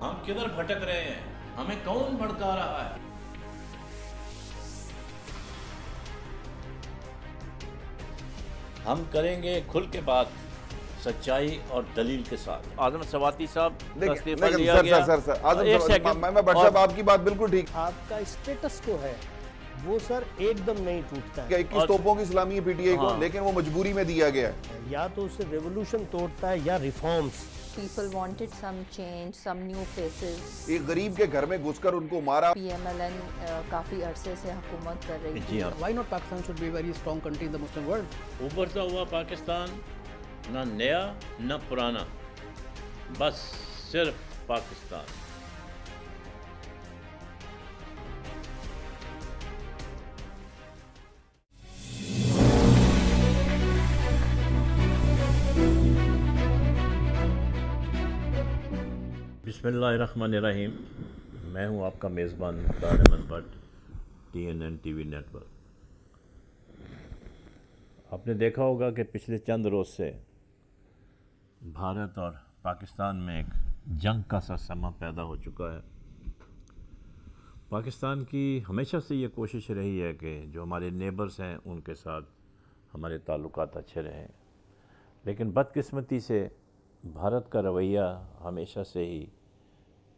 ہم کدھر بھٹک رہے ہیں؟ ہمیں کون بھڑکا رہا ہے؟ ہم کریں گے کھل کے بات، سچائی اور دلیل کے ساتھ۔ اعظم سواتی صاحب کا استعفیٰ لیا گیا۔ سر ایک اعظم سیکنڈ، میں بٹ صاحب آپ کی بات بالکل ٹھیک آپ کا اسٹیٹس کو ہے وہ سر ایک دم نہیں ٹوٹتا کہ ہے، 21 توپوں کی سلامی ہے پی ٹی آئی کو، ہاں۔ لیکن وہ مجبوری میں دیا گیا ہے۔ یا تو اسے ریولوشن توڑتا ہے یا reforms. People wanted some change, some new faces. ایک غریب کے گھر میں گھس کر ان کو مارا۔ PMLN کافی عرصے سے حکومت کر رہی تھی۔ جی ہاں، Why not Pakistan should be a very strong country in the Muslim world? ابھرتا ہوا پاکستان، نہ نیا نہ پرانا، بس صرف پاکستان۔ بسم اللہ الرحمن الرحیم۔ میں ہوں آپ کا میزبان Mukhtar Ahmed Butt, TNN T V network. آپ نے دیکھا ہوگا کہ پچھلے چند روز سے بھارت اور پاکستان میں ایک جنگ کا سا سما پیدا ہو چکا ہے۔ پاکستان کی ہمیشہ سے یہ کوشش رہی ہے کہ جو ہمارے نیبرز ہیں ان کے ساتھ ہمارے تعلقات اچھے رہیں، لیکن بدقسمتی سے بھارت کا رویہ ہمیشہ سے ہی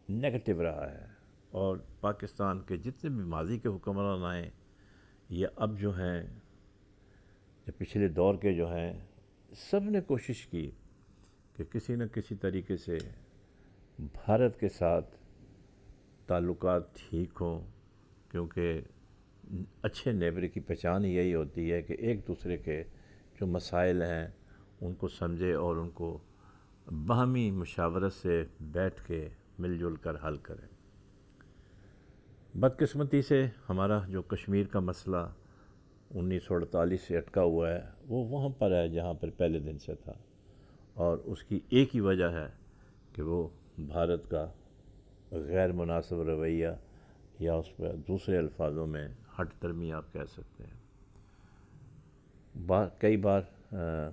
نیگیٹو رہا ہے، اور پاکستان کے جتنے بھی ماضی کے حکمران آئے یہ اب جو ہیں، جو پچھلے دور کے جو ہیں، سب نے کوشش کی کہ کسی نہ کسی طریقے سے بھارت کے ساتھ تعلقات ٹھیک ہوں، کیونکہ اچھے نیبر کی پہچان یہی ہوتی ہے کہ ایک دوسرے کے جو مسائل ہیں ان کو سمجھے اور ان کو باہمی مشاورت سے بیٹھ کے مل جل کر حل کریں۔ بدقسمتی سے ہمارا جو کشمیر کا مسئلہ 1948 سے اٹکا ہوا ہے وہ وہاں پر ہے جہاں پر پہلے دن سے تھا، اور اس کی ایک ہی وجہ ہے کہ وہ بھارت کا غیر مناسب رویہ، یا اس پر دوسرے الفاظوں میں ہٹ درمی آپ کہہ سکتے ہیں۔ کئی بار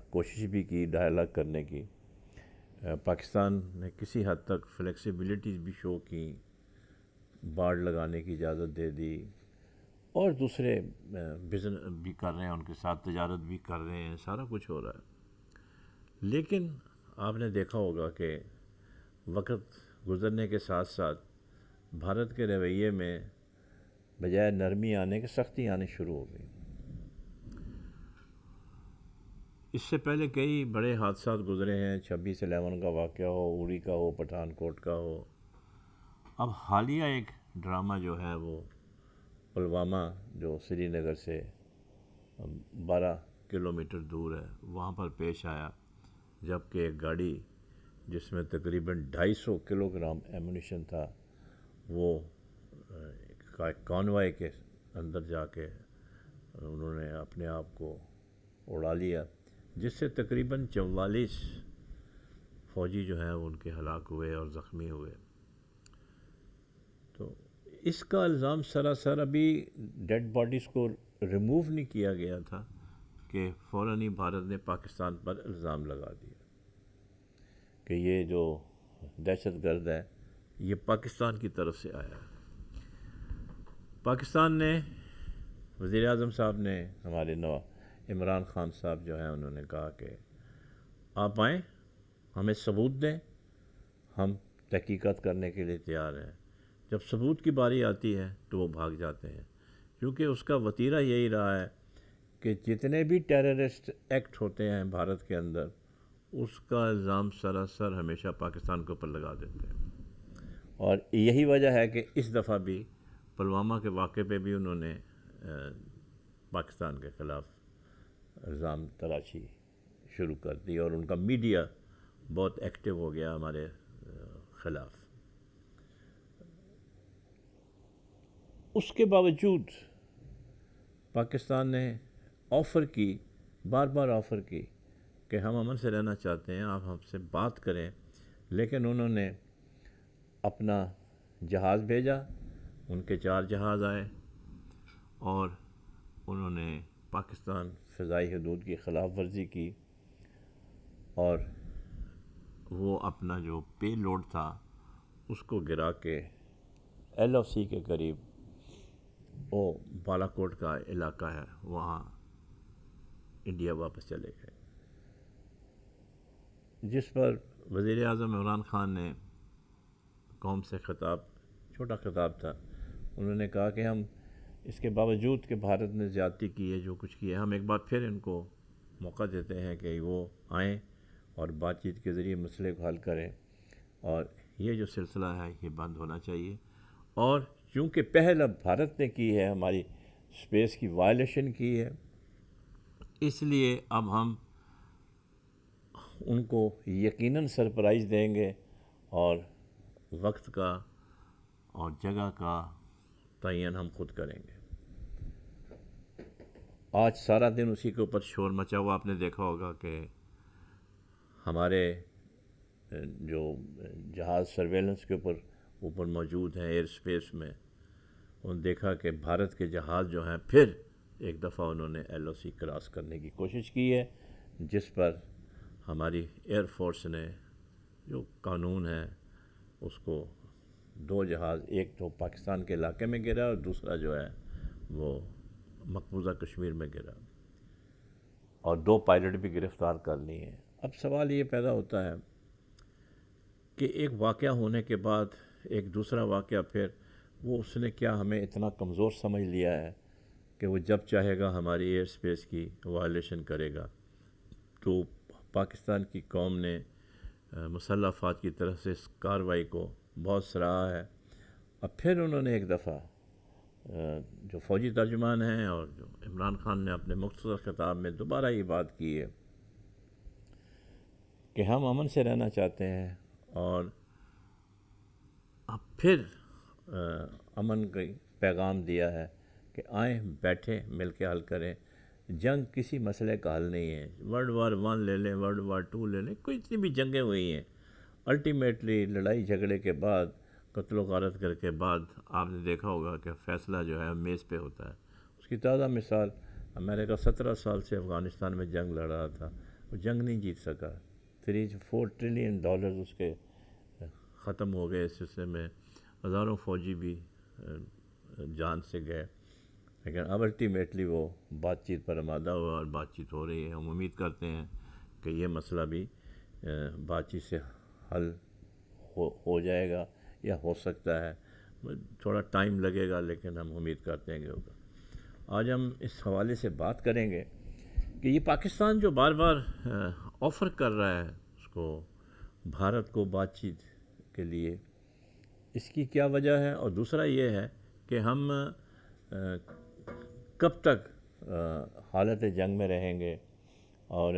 کوشش بھی کی ڈائلاگ کرنے کی، پاکستان نے کسی حد تک فلیکسیبلٹیز بھی شو کی، باڑ لگانے کی اجازت دے دی، اور دوسرے بزنس بھی کر رہے ہیں، ان کے ساتھ تجارت بھی کر رہے ہیں، سارا کچھ ہو رہا ہے۔ لیکن آپ نے دیکھا ہوگا کہ وقت گزرنے کے ساتھ ساتھ بھارت کے رویے میں بجائے نرمی آنے کے سختی آنے شروع ہو گئی۔ اس سے پہلے کئی بڑے حادثات گزرے ہیں، 26/11 کا واقعہ ہو، اوری کا ہو، پٹھان کوٹ کا ہو۔ اب حالیہ ایک ڈرامہ جو ہے وہ پلوامہ، جو سری نگر سے 12 کلومیٹر دور ہے، وہاں پر پیش آیا، جبکہ ایک گاڑی جس میں تقریباً 250 کلو گرام ایمونیشن تھا، وہ کانوائے کے اندر جا کے انہوں نے اپنے آپ کو اڑا لیا، جس سے تقریباً 44 فوجی جو ہیں ان کے ہلاک ہوئے اور زخمی ہوئے۔ تو اس کا الزام سراسر ابھی ڈیڈ باڈیز کو ریموو نہیں کیا گیا تھا کہ فوراً ہی بھارت نے پاکستان پر الزام لگا دیا کہ یہ جو دہشت گرد ہے یہ پاکستان کی طرف سے آیا ہے۔ پاکستان نے، وزیر اعظم صاحب نے، ہمارے عمران خان صاحب جو ہیں انہوں نے کہا کہ آپ آئیں، ہمیں ثبوت دیں، ہم تحقیقات کرنے کے لیے تیار ہیں۔ جب ثبوت کی باری آتی ہے تو وہ بھاگ جاتے ہیں، کیونکہ اس کا وتیرہ یہی رہا ہے کہ جتنے بھی ٹیررسٹ ایکٹ ہوتے ہیں بھارت کے اندر، اس کا الزام سراسر ہمیشہ پاکستان کے اوپر لگا دیتے ہیں، اور یہی وجہ ہے کہ اس دفعہ بھی پلوامہ کے واقعے پہ بھی انہوں نے پاکستان کے خلاف الزام تراشی شروع کر دی، اور ان کا میڈیا بہت ایکٹیو ہو گیا ہمارے خلاف۔ اس کے باوجود پاکستان نے آفر کی، بار بار آفر کی کہ ہم امن سے رہنا چاہتے ہیں، آپ ہم سے بات کریں، لیکن انہوں نے اپنا جہاز بھیجا، ان کے 4 جہاز آئے، اور انہوں نے پاکستان فضائی حدود کی خلاف ورزی کی، اور وہ اپنا جو پے لوڈ تھا اس کو گرا کے ایل او سی کے قریب وہ بالا کوٹ کا علاقہ ہے وہاں انڈیا واپس چلے گئے، جس پر وزیر اعظم عمران خان نے قوم سے خطاب، چھوٹا خطاب تھا، انہوں نے کہا کہ ہم اس کے باوجود کہ بھارت نے زیادتی کی ہے، جو کچھ کیا ہے، ہم ایک بار پھر ان کو موقع دیتے ہیں کہ وہ آئیں اور بات چیت کے ذریعے مسئلے کو حل کریں، اور یہ جو سلسلہ ہے یہ بند ہونا چاہیے۔ اور چونکہ پہل اب بھارت نے کی ہے، ہماری اسپیس کی وائلیشن کی ہے، اس لیے اب ہم ان کو یقیناً سرپرائز دیں گے اور وقت کا اور جگہ کا تعین ہم خود کریں گے۔ آج سارا دن اسی کے اوپر شور مچا ہوا، آپ نے دیکھا ہوگا کہ ہمارے جو جہاز سرویلنس کے اوپر موجود ہیں ایئر اسپیس میں، انہوں نے دیکھا کہ بھارت کے جہاز جو ہیں پھر ایک دفعہ انہوں نے ایل او سی کراس کرنے کی کوشش کی ہے، جس پر ہماری ایئر فورس نے جو قانون ہے اس کو دو جہاز، ایک تو پاکستان کے علاقے میں گرا اور دوسرا جو ہے وہ مقبوضہ کشمیر میں گرا، اور 2 پائلٹ بھی گرفتار کر لی ہیں۔ اب سوال یہ پیدا ہوتا ہے کہ ایک واقعہ ہونے کے بعد ایک دوسرا واقعہ پھر وہ اس نے کیا ہمیں اتنا کمزور سمجھ لیا ہے کہ وہ جب چاہے گا ہماری ایئر اسپیس کی وائلیشن کرے گا۔ تو پاکستان کی قوم نے مسلح افواج کی طرف سے اس کارروائی کو بہت سراہا ہے۔ اب پھر انہوں نے ایک دفعہ جو فوجی ترجمان ہیں اور جو عمران خان نے اپنے مختصر خطاب میں دوبارہ یہ بات کی ہے کہ ہم امن سے رہنا چاہتے ہیں، اور اب پھر امن کا پیغام دیا ہے کہ آئیں بیٹھیں مل کے حل کریں۔ جنگ کسی مسئلے کا حل نہیں ہے، ورلڈ وار 1 لے لیں، ورلڈ وار 2 لے لیں، کوئی اتنی بھی جنگیں ہوئی ہیں، الٹیمیٹلی لڑائی جھگڑے کے بعد، قتل و غارت کر کے بعد آپ نے دیکھا ہوگا کہ فیصلہ جو ہے میز پہ ہوتا ہے۔ اس کی تازہ مثال امریکہ 17 سال سے افغانستان میں جنگ لڑ رہا تھا، وہ جنگ نہیں جیت سکا، 4 ٹریلین ڈالرز اس کے ختم ہو گئے، اس سلسلے میں ہزاروں فوجی بھی جان سے گئے، لیکن اب الٹیمیٹلی وہ بات چیت پر آمادہ ہوا اور بات چیت ہو رہی ہے۔ ہم امید کرتے ہیں کہ یہ مسئلہ بھی بات چیت سے حل ہو جائے گا یا ہو سکتا ہے، تھوڑا ٹائم لگے گا لیکن ہم امید کرتے ہیں کہ ہوگا۔ آج ہم اس حوالے سے بات کریں گے کہ یہ پاکستان جو بار بار آفر کر رہا ہے اس کو بھارت کو بات چیت کے لیے، اس کی کیا وجہ ہے، اور دوسرا یہ ہے کہ ہم کب تک حالت جنگ میں رہیں گے، اور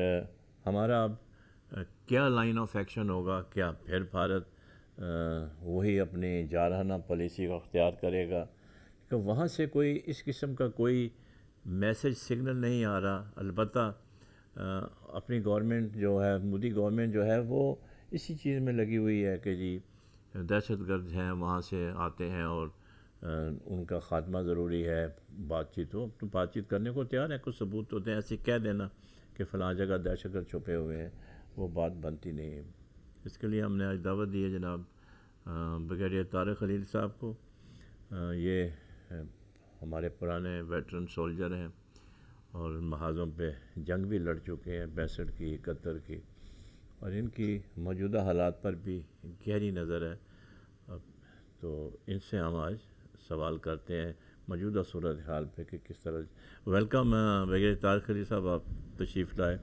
ہمارا اب کیا لائن آف ایکشن ہوگا، کیا پھر بھارت وہی اپنی جارحانہ پالیسی کو اختیار کرے گا، کہ وہاں سے کوئی اس قسم کا کوئی میسج سگنل نہیں آ رہا۔ البتہ اپنی گورنمنٹ جو ہے، مودی گورنمنٹ جو ہے، وہ اسی چیز میں لگی ہوئی ہے کہ جی دہشت گرد ہیں وہاں سے آتے ہیں اور ان کا خاتمہ ضروری ہے، بات چیت ہو تو بات چیت کرنے کو تیار ہے، کچھ ثبوت ہوتے ہیں، ایسے کہہ دینا کہ فلاں جگہ دہشت گرد چھپے ہوئے ہیں، وہ بات بنتی نہیں ہے۔ اس کے لیے ہم نے آج دعوت دی ہے جناب بریگیڈیئر طارق خلیل صاحب کو۔ یہ ہمارے پرانے ویٹرن سولجر ہیں اور محاذوں پہ جنگ بھی لڑ چکے ہیں، 62 کی، 71 کی، اور ان کی موجودہ حالات پر بھی گہری نظر ہے۔ تو ان سے ہم آج سوال کرتے ہیں موجودہ صورتحال پہ کہ کس طرح۔ ویلکم بریگیڈیئر طارق خلیل صاحب، آپ تشریف لائے۔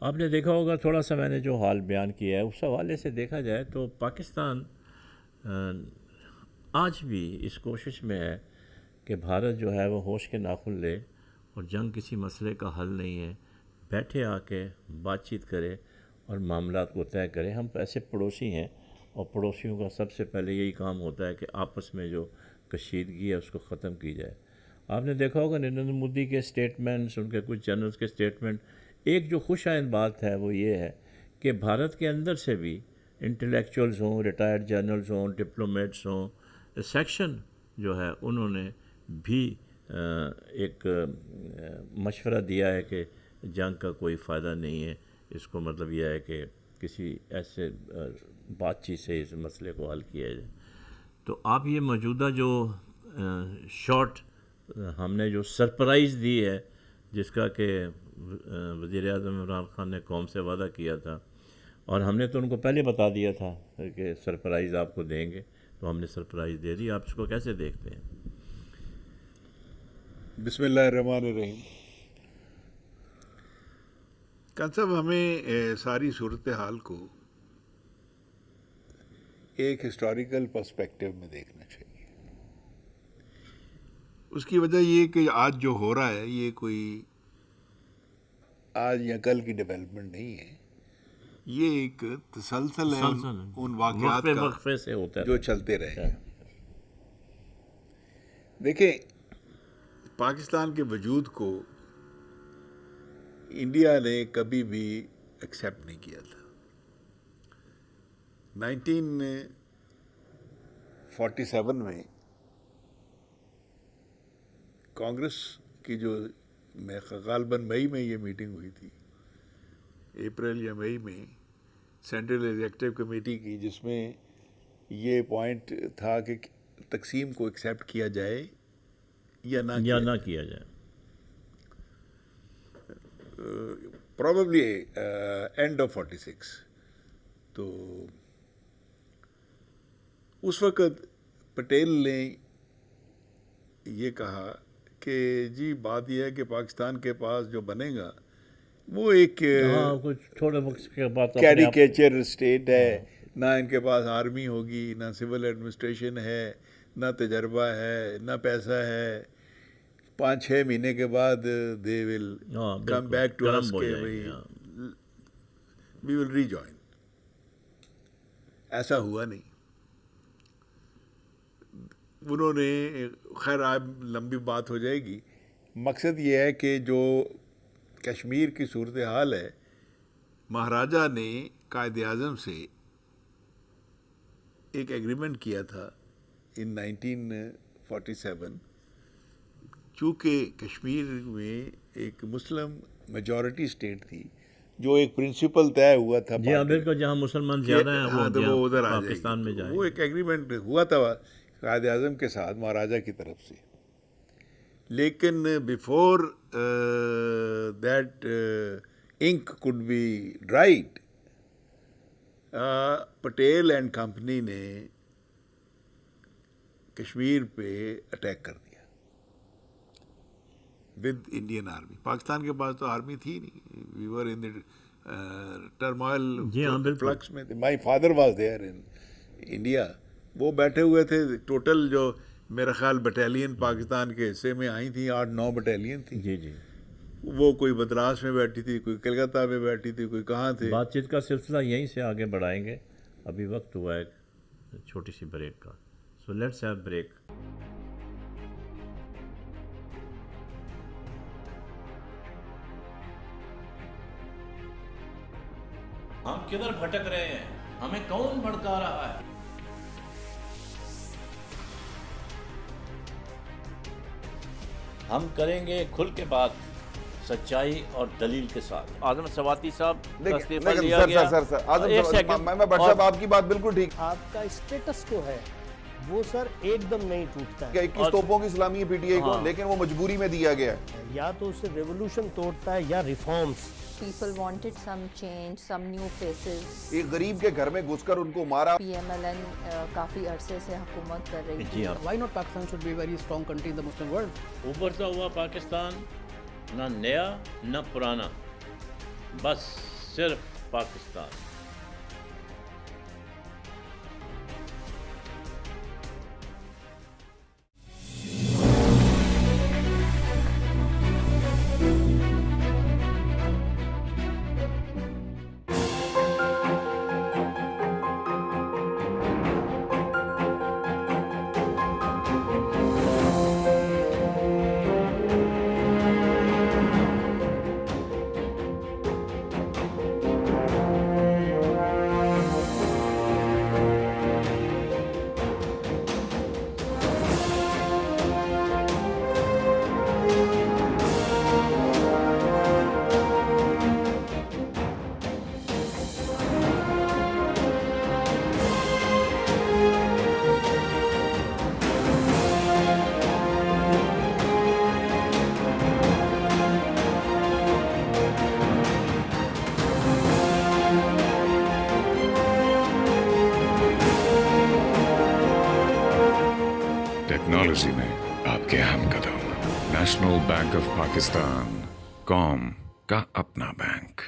آپ نے دیکھا ہوگا تھوڑا سا میں نے جو حال بیان کیا ہے، اس حوالے سے دیکھا جائے تو پاکستان آج بھی اس کوشش میں ہے کہ بھارت جو ہے وہ ہوش کے ناخن لے، اور جنگ کسی مسئلے کا حل نہیں ہے، بیٹھے آ کے بات چیت کرے اور معاملات کو طے کرے۔ ہم ایسے پڑوسی ہیں، اور پڑوسیوں کا سب سے پہلے یہی کام ہوتا ہے کہ آپس میں جو کشیدگی ہے اس کو ختم کی جائے۔ آپ نے دیکھا ہوگا نریندر مودی کے سٹیٹمنٹس، ان کے کچھ جنرلز کے سٹیٹمنٹ، ایک جو خوش آئند بات ہے وہ یہ ہے کہ بھارت کے اندر سے بھی انٹلیکچوئلز ہوں، ریٹائرڈ جنرلز ہوں، ڈپلومیٹس ہوں، سیکشن جو ہے انہوں نے بھی ایک مشورہ دیا ہے کہ جنگ کا کوئی فائدہ نہیں ہے، اس کو مطلب یہ ہے کہ کسی ایسے بات چیت سے اس مسئلے کو حل کیا جائے. تو آپ یہ موجودہ جو شارٹ ہم نے جو سرپرائز دی ہے جس کا کہ وزیر اعظم عمران خان نے قوم سے وعدہ کیا تھا اور ہم نے تو ان کو پہلے بتا دیا تھا کہ سرپرائز آپ کو دیں گے, تو ہم نے سرپرائز دے دی. آپ اس کو کیسے دیکھتے ہیں؟ بسم اللہ الرحمن الرحیم. کان صاحب, ہمیں ساری صورتحال کو ایک ہسٹوریکل پرسپیکٹیو میں دیکھنا چاہیے. اس کی وجہ یہ کہ آج جو ہو رہا ہے یہ کوئی آج یا کل کی ڈیولپمنٹ نہیں ہے, یہ ایک تسلسل ہے ان واقعات کا وقفے سے ہوتا ہے جو چلتے رہے ہیں. دیکھیں, پاکستان کے وجود کو انڈیا نے کبھی بھی ایکسیپٹ نہیں کیا تھا. 1947 میں کانگریس کی جو غالباً مئی میں یہ میٹنگ ہوئی تھی, اپریل یا مئی میں, سینٹرل ایگزیکٹو کمیٹی کی, جس میں یہ پوائنٹ تھا کہ تقسیم کو ایکسیپٹ کیا جائے یا نہ کیا جائے. Probably and of 46. تو اس وقت پٹیل نے یہ کہا کہ جی بات یہ ہے کہ پاکستان کے پاس جو بنے گا وہ ایک کچھ تھوڑے وقت کے بعد کیریکیچر اسٹیٹ ہے, نہ ان کے پاس آرمی ہوگی, نہ سول ایڈمنسٹریشن ہے, نہ تجربہ ہے, نہ پیسہ ہے. 5-6 مہینے کے بعد دے ول کم بیک ٹو اس کہ وی ول ری جوائن. ایسا ہوا نہیں. انہوں نے, خیر آپ لمبی بات ہو جائے گی, مقصد یہ ہے کہ جو کشمیر کی صورتحال ہے, مہاراجہ نے قائد اعظم سے ایک ایگریمنٹ کیا تھا ان 1947. چونکہ کشمیر میں ایک مسلم میجورٹی اسٹیٹ تھی, جو ایک پرنسپل طے ہوا تھا, جی ہاں بالکل, جہاں مسلمان زیادہ ہیں وہ ادھر آ پاکستان میں جائے. جائیں. وہ ایک ایگریمنٹ ہوا تھا قائد اعظم کے ساتھ مہاراجہ کی طرف سے. لیکن before that ink could be dried, Patel and company نے کشمیر پہ اٹیک کر دیا ود انڈین آرمی. پاکستان کے پاس تو آرمی تھی نہیں. وی ور ان ٹرمائل فلکس میں. My father was there in India. وہ بیٹھے ہوئے تھے. ٹوٹل جو میرا خیال بٹالین پاکستان کے حصے میں آئی تھیں 8-9 بٹالین تھی. جی جی, وہ کوئی مدراس میں بیٹھی تھی, کوئی کلکتہ میں بیٹھی تھی, کوئی کہاں تھے. بات چیت کا سلسلہ یہیں سے آگے بڑھائیں گے. ابھی وقت ہوا ہے چھوٹی سی بریک کا. So let's have break. ہم کدھر بھٹک رہے ہیں؟ ہمیں کون بھڑکا رہا ہے؟ ہم کریں گے کھل کے بات, سچائی اور دلیل کے ساتھ. اعظم سواتی صاحب کا استعفیٰ لیا گیا. سر میں بٹ صاحب آپ کی بات بالکل ٹھیک. آپ کا اسٹیٹس کو ہے وہ سر ایک دم نہیں ٹوٹتا ہے. 21 توپوں کی اسلامی پی ٹی آئی کو, لیکن وہ مجبوری میں دیا گیا ہے. یا تو اسے ریولوشن توڑتا ہے یا reforms. People wanted some change, some new faces. ایک غریب کے گھر میں گھس کر ان کو مارا. PMLN کافی عرصے سے حکومت کر رہی تھی. Why not Pakistan should be a very strong country in the Muslim world? ابھرتا ہوا پاکستان, نہ نیا نہ پرانا, بس صرف پاکستان. ٹیکنالوجی میں آپ کے اہم قدم. نیشنل بینک آف پاکستان، قوم کا اپنا بینک.